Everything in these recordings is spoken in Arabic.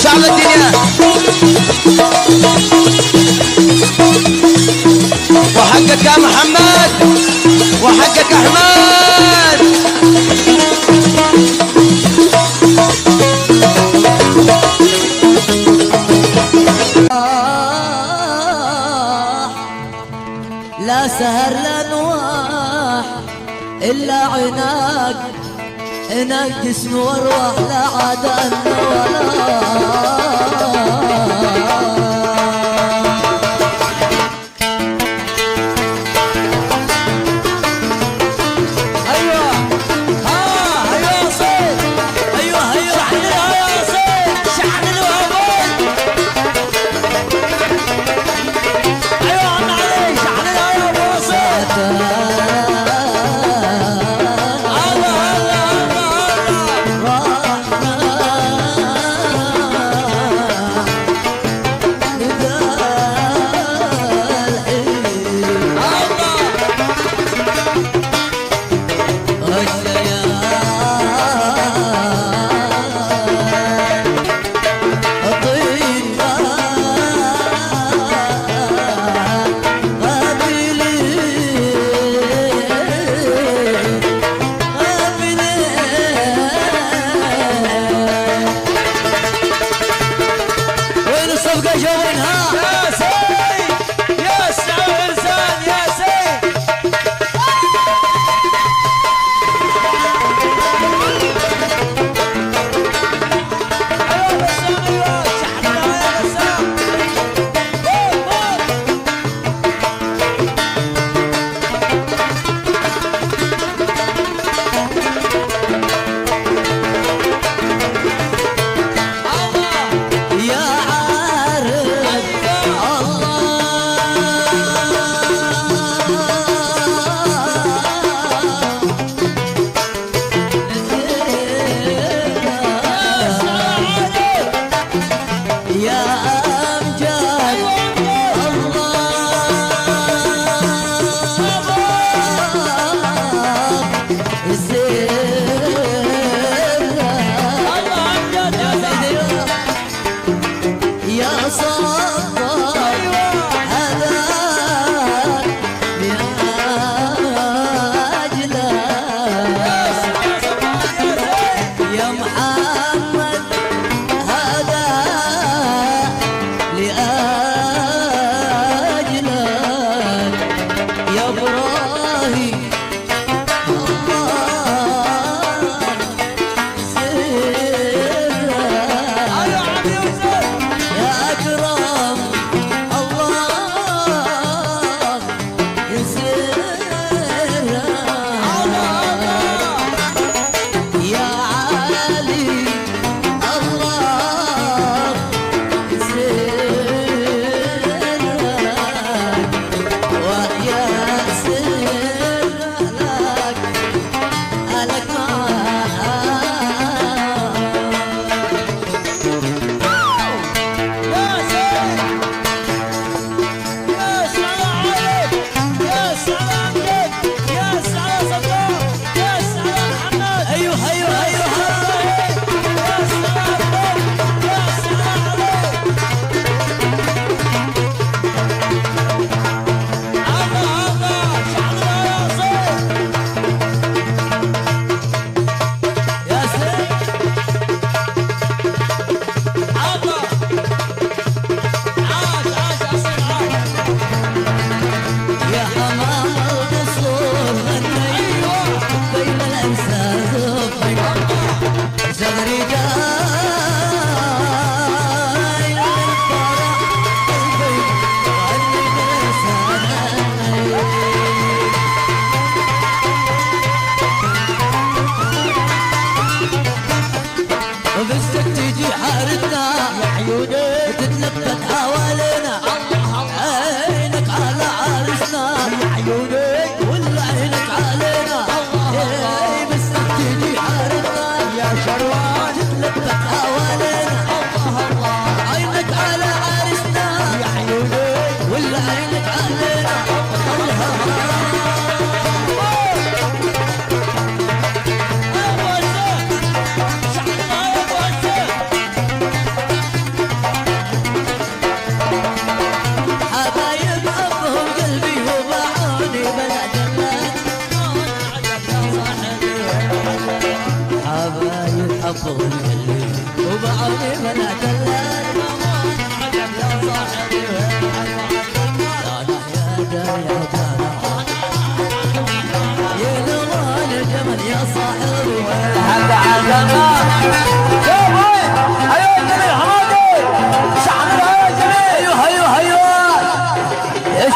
شعب الدنيا وحقك يا محمد وحقك احمد. لا سهر لا نواح إلا عناق عناق جسم وارواح لا عاد ولا حبه القلبي وبعوني فلا دلال ماما يا صاحبي لا لا يا جانا يا نوال الجمل يا صاحبي هذا عزمه هيا الجميل حمادي شعب هيا الجميل هيا يا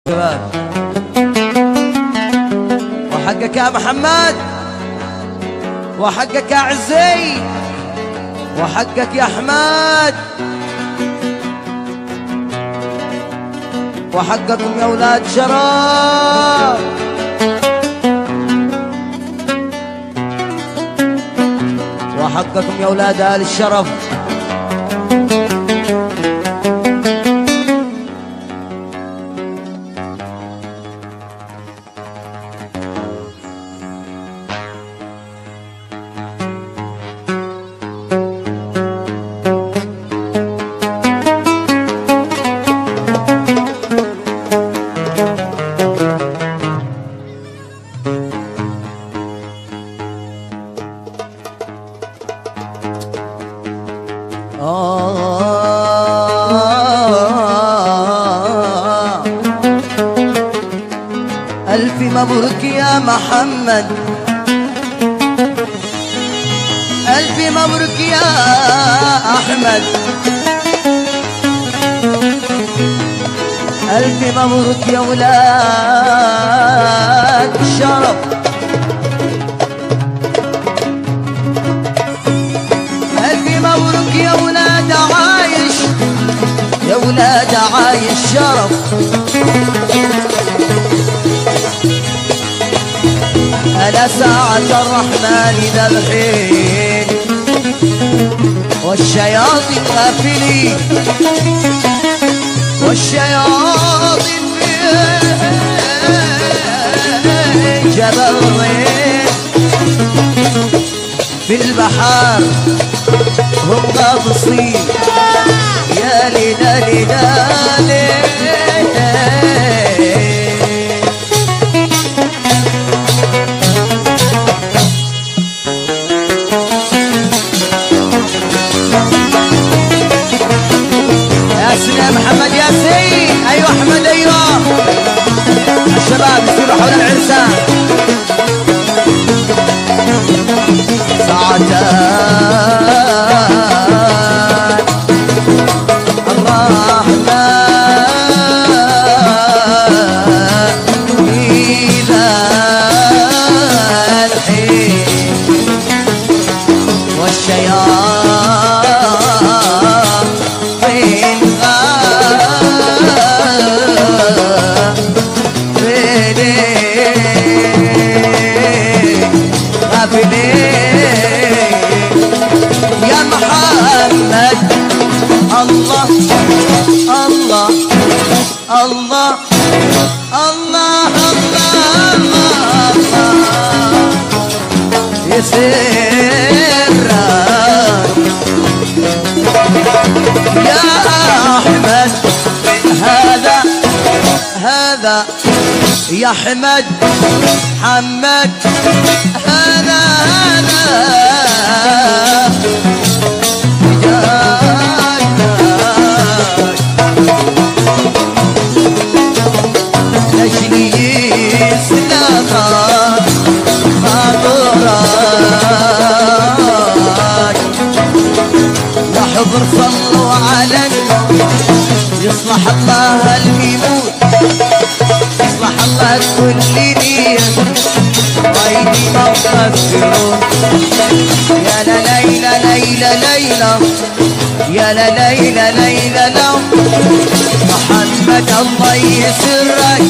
شباب وحقك يا محمد وحقك يا عزي وحقك يا احمد وحقكم يا اولاد شرف وحقكم يا اولاد اهل الشرف ألف مبروك يا محمد ألف مبروك يا أحمد ألف مبروك يا ولاد الشرف ألف مبروك يا ولاد عايش يا ولاد عايش شرف ألا ساعة الرحمن ذبحين والشياطين غافلين والشياطين في جبل الريح في البحر هم غاطسين يا ليلى ليلى ياسين محمد ياسين. ايوه احمد ايوه الشباب يصيروا حول العرسان ساعتان الرحمن إلى الحين والشياطين يا محمد الله الله الله الله الله يسرك يا أحمد هذا يا حمد محمد هذا نجلي سلاطة خاطرك وحضر صلوا على يصلح الله الميمون يصلح الله كل نية ويدي مغفرون يا لا ليلى ليلى ليلى يا لا ليلى ليلى لو محمد الله يسرك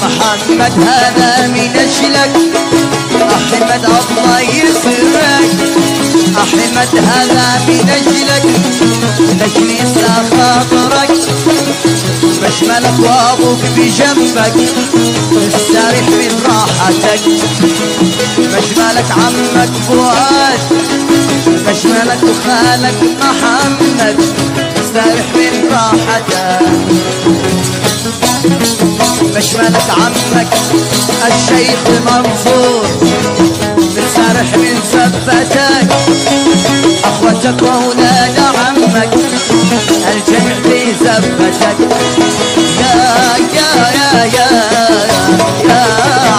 محمد هذا من أجلك أحمد الله يسرك أحمد هذا من أجلك لأجل يسلى خاطرك مشملك وابوك بجنبك استريح من راحتك مشملك عمك فؤاد مشملك وخالك محمد استريح من راحتك مشملك عمك الشيخ منصور مستريح من سبتك اخوتك واولاد عمك الجميع في زفتك يا يا يا يا يا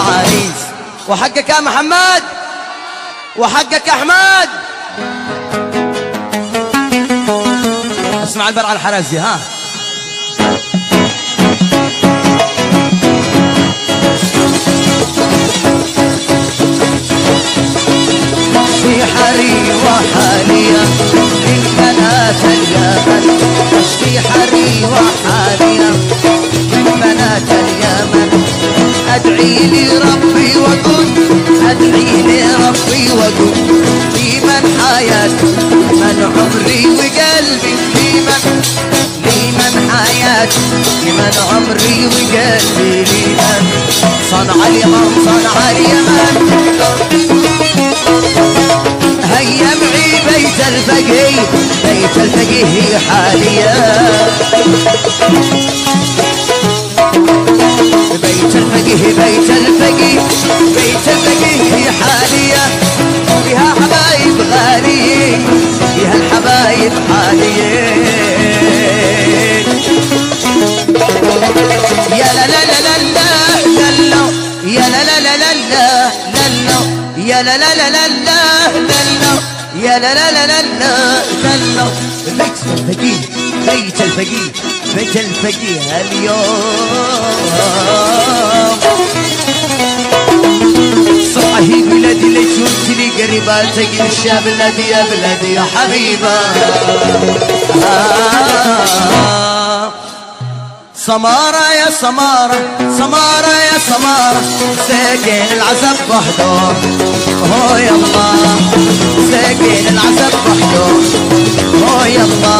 عريس وحقك يا محمد وحقك يا احمد. اسمع البرع الحرزي ها في حري وحاليا للبنات اليمن في حري وحاليا للبنات اليمن ادعي لي ربي وقل ادعي لي ربي وقل لمن حياتي من عمري وقلبي لمن حياتي لمن عمري وقلبي لمن صنع اليمن صنع اليمن هيا معي بيت الفقيه بيت الفقيه حاليا بيت الفقيه بيت الفقيه بيت الفقيه حاليا فيها حبايب غاليين فيها الحبايب حاليين يا لا لا لا لا لا لا يا لا لا لا لا لا لا يا لا لا لا لا لا يا لا لا لا لا لا بيت الفقيه بيت الفقيه بيت الفقيه اليوم صحي بلادي ليش قلت لي قريبة تقي الشاب بلادي يا بلادي يا حبيبة سمارة يا سمارة سمارة يا سمارة ساكن العزب وحده هو يلا ساكن العزب وحده هو يلا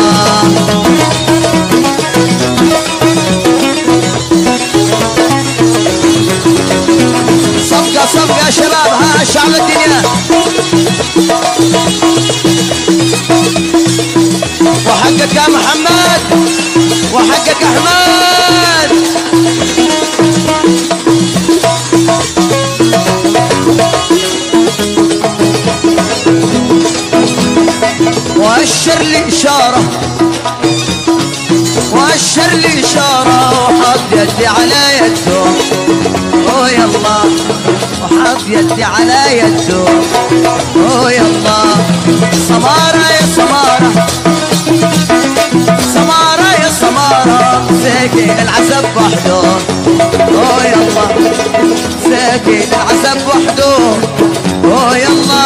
على الدنيا. وحقك يا محمد، وحقك احمد. واشر لي اشاره، واشر لي اشاره، وحط يدي على يده. اوه يلا، وحط يدي على يده. اوه يلا، سماره يا سماره، سماره يا سماره، ساكن العزب وحده. اوه يلا، ساكن العزب وحده. اوه يلا،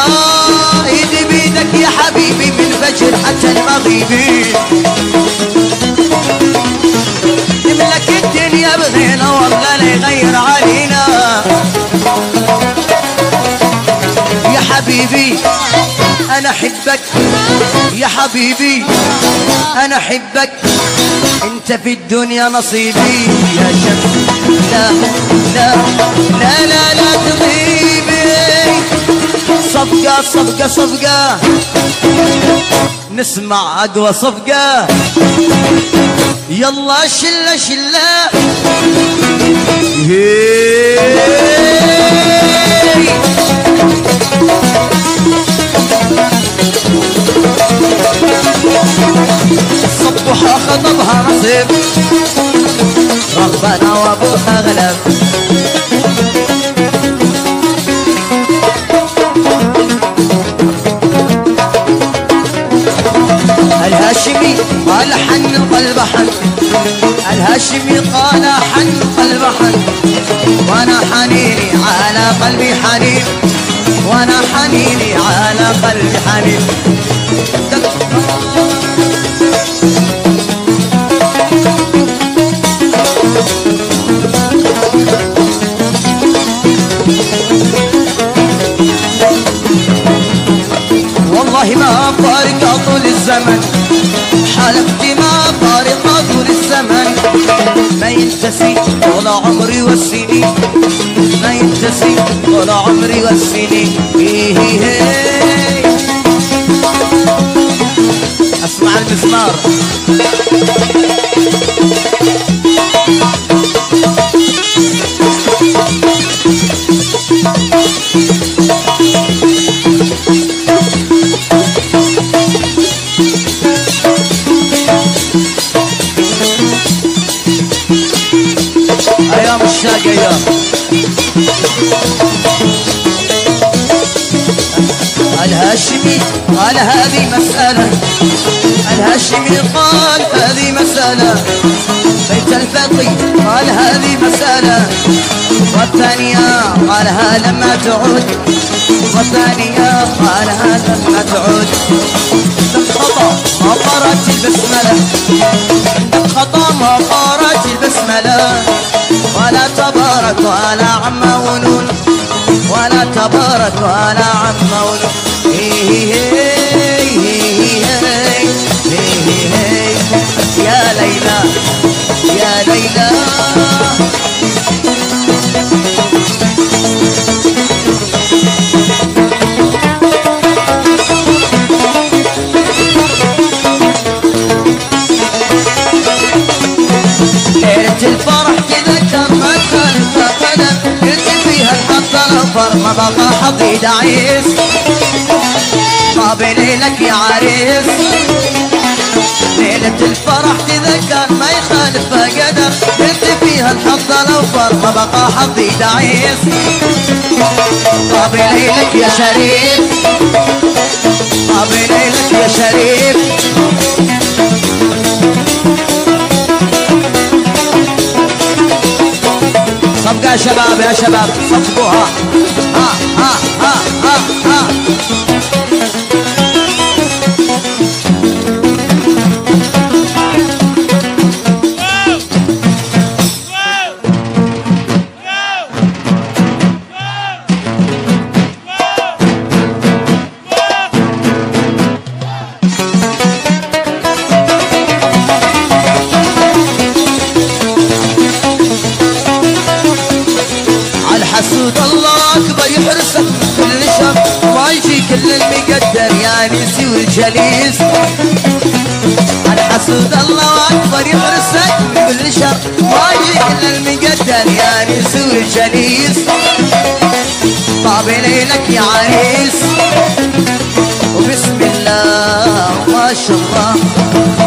ايدي بيدك يا حبيبي من فجر حتى المغيبي. نملك الدنيا بغينا والله لا يغير علينا. يا حبيبي انا احبك، يا حبيبي انا احبك، انت في الدنيا نصيبي. يا شمس لا لا لا لا لا تغيبي. صفقة صفقة صفقة، نسمع اقوى صفقة. يلا شلة شلة. صبحها خطبها نصيب، ربنا وابوها غلب. الهاشمي قال حن القلب حن، الهاشمي قال حن القلب حن، وانا حنيني على قلبي حنين، وانا حنيني على قلبي حنين. والله ما فارق طول الزمن، حلفتي ما فارق طول الزمن. ما ينتسي طول عمري والسنين، ما ينتسي طول عمري والسنين. اسمع المزمار. ايام الشاق ايام. الهاشمي قال هذه مسألة، الهاشمي قال هذه مسألة. بيت الفقي قال هذه مسألة، والثانية قالها لما تعود، والثانية قالها لما تعود. عندك خطأ ما قرأت البسملة، عندك خطأ ما قرأت البسملة. ولا تبارك ولا عم ونون، ولا تبارك ولا عم ونون. يا ليلى يا ليلى. ليلة الفرح تذكر ما كانت قدم، قلت فيها الحظ الأوفر ما بقى حظي دعيس. قابلي لك يا عريس. ليلة الفرح تذكر ما يخالف قدر، قلت فيها الحظ الأوفر ما بقى حظي دعيس. قابلي لك يا شريف، قابلي لك يا شريف. صفقة يا شباب يا شباب، صفقوها. ها ها ها ها ها. الحسود الله أكبر يحرسك كل المقدر يا نسي والجليس عن حسود الله واكبر يحرسك من كل شر ما يجيك المقدر يا نسي والجليس طاب ليلك يا عريس وبسم الله ما شاء الله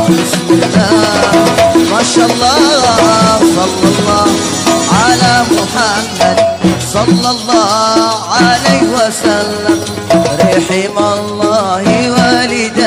بسم الله ما شاء الله صلى الله على محمد صلى الله عليه وسلم رحم الله والديك